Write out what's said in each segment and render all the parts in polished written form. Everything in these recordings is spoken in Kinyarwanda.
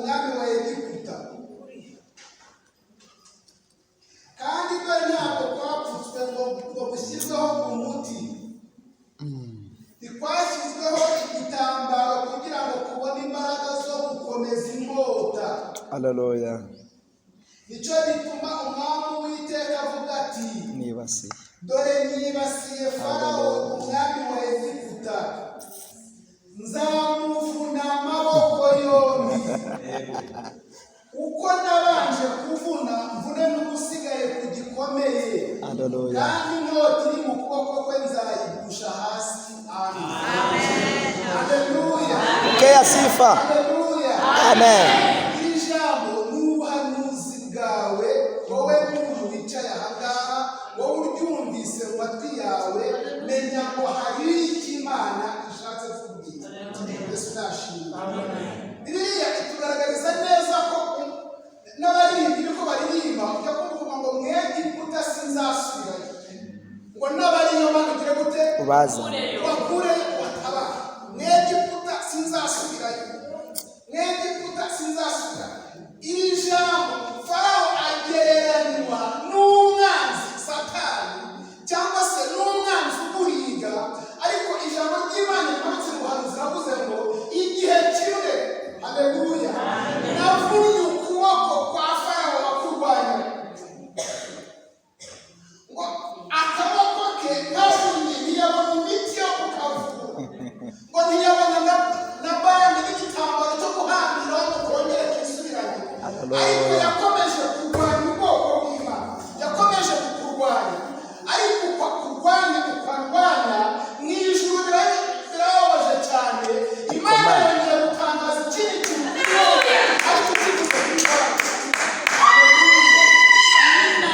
umwami wa Egiputa. Kandi dore ntabwo kwapfutswe ngo gushyirweho umuti, ntikwashyizweho igitambaro kugira ngo kubone imbaraga zo gukomeza inkota. Haleluya. Nicyo gituma umwami w'Uwiteka avuga ati, Nibasiye. dore nibasiye Farawo umwami wa Egiputa, nzamuvuna amaboko yombi. Uko nabanje kuvuna mvune n'ubusigaye ku gikomeye. Haleluya. Kandi inkota iri mu kuboko kwe nzayigusha hasi. Amen. Haleluya. Pokea sifa. Haleluya. Amen. Iri jambo ni ubuhanuzi bwawe, wowe muntu wicaye aha ngaha, wowe uryumvise mu matwi yawe, menya ngo hari icyo Imana ishatse kubwira. Yesu nashimwe. Bibiliya itugaragariza neza ko n'abaririmbyi ko baririmba ujya kuvuga ngo Mwegiputa sinzasubirayo, ngo n'abariyo manugire gute Ubaza. bakure wataba. Mwegiputa sinzasubirayo, Mwegiputa sinzasubirayo. Iri jambo Farawo agereranywa n'umwanzi Satani cyangwa se n'umwanzi uguhiga, ariko ijambo ry'Imana rimanutse mu buhanuzi ravuze ngo igihe kimwe, haleluya, navunnye ukuboko kwa Farawo wakurwanya, ngo akaboko ke navunnye ntiyabona imiti yo kukavura, ngo ntiyabona na bande n'igitambaro cyo guhambiraho ngo kongere kisubiranye, ariko yakomeje kurwanya ubwoko bw'Imana, yakomeje kukurwanya, ariko uko kurwanya ukarwanya mu ijuru birababaje cyane. Imana yongeye gutangaza ikindi kintu ariko kivuze kubikora.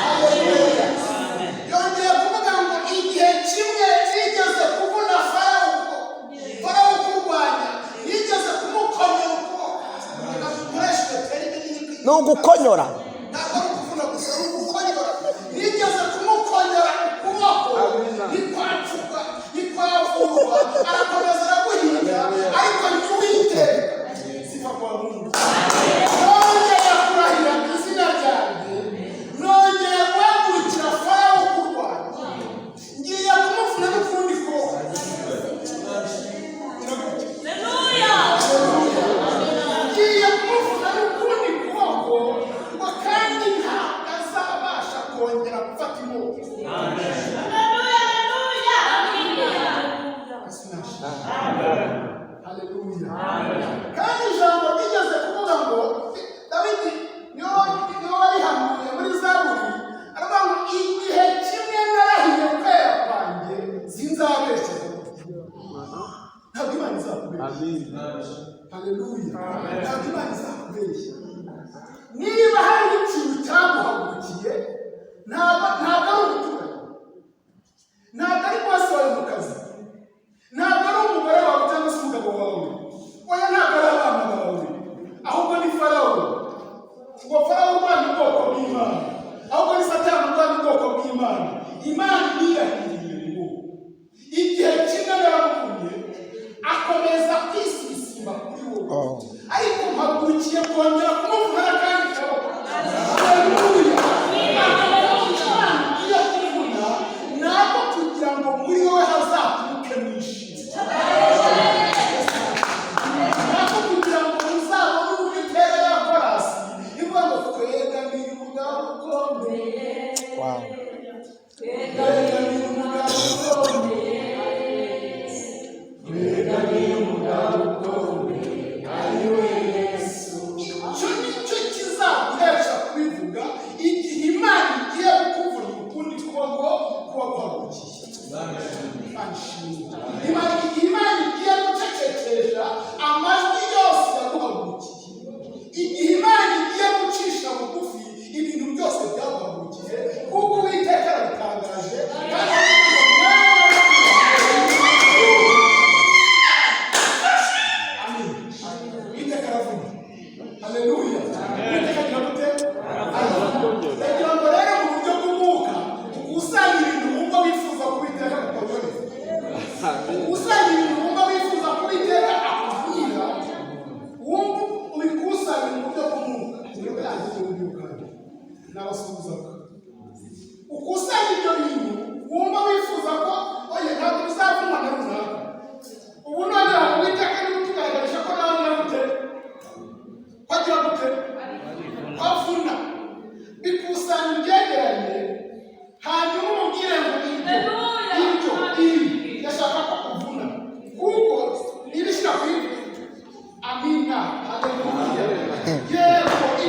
Haleluya. Yongeye kuvuga ngo igihe kimwe yigeze kuvuna Farawo kurwanya, yigeze kumukomera ukuboko. Ni ugukonyora. Ntabwo ari ukuvuna gusa, ari ugukonyora. Yigeze kumukonyora ukuboko, ntikwapfurwa, ntikwavurwa, arakomeza araguhiga, ariko ntiwiteka. Sifa kwa Mungu. Nongeye kurahira mu izina ryanjye, nongeye guhagurukira Farawo kurwanya, ngiye kumuvuna n'ukundi kuboko. Ngiye kumuvuna n'ukundi kuboko, ngo kandi ntabwo azabasha kongera gufata inkota. Haleluya. Kandi ijambo rigeze kuvuga ngo Dawidi niyo warihanuye muri Zaburi, aravuga ngo igihe kimwe narahiye kwera kwanjye sinzabeshya. Ntabwo Imana izakubeshya. Haleluya. Ntabwo Imana izakubeshya. Niba hari ikintu cyaguhagurukiye, ntabwo ari umuturanyi, ntabwo ari bose wawe mu kazi, ntabwo ari umugore wawe cyangwa se umugabo wawe, oya ntabwo ari abana bawe, ahubwo ni Farawo. Ngo Farawo urwanya ubwoko bw'Imana, ahubwo ni Satani urwanya ubwoko bw'Imana. Imana ntiyahiriye ngo igihe kimwe yaramuvunye, akomeza kwisisimba kuri wowe, ariko mpagurukiye kongera kumuvuna kandi kaboko. Haleluya. Imana iyo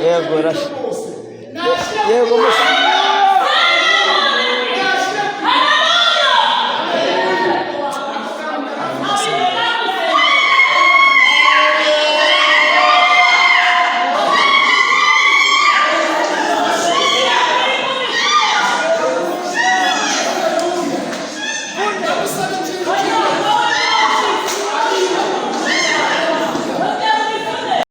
Yego, ibyo rashi. rwose nashyira Yego, musa.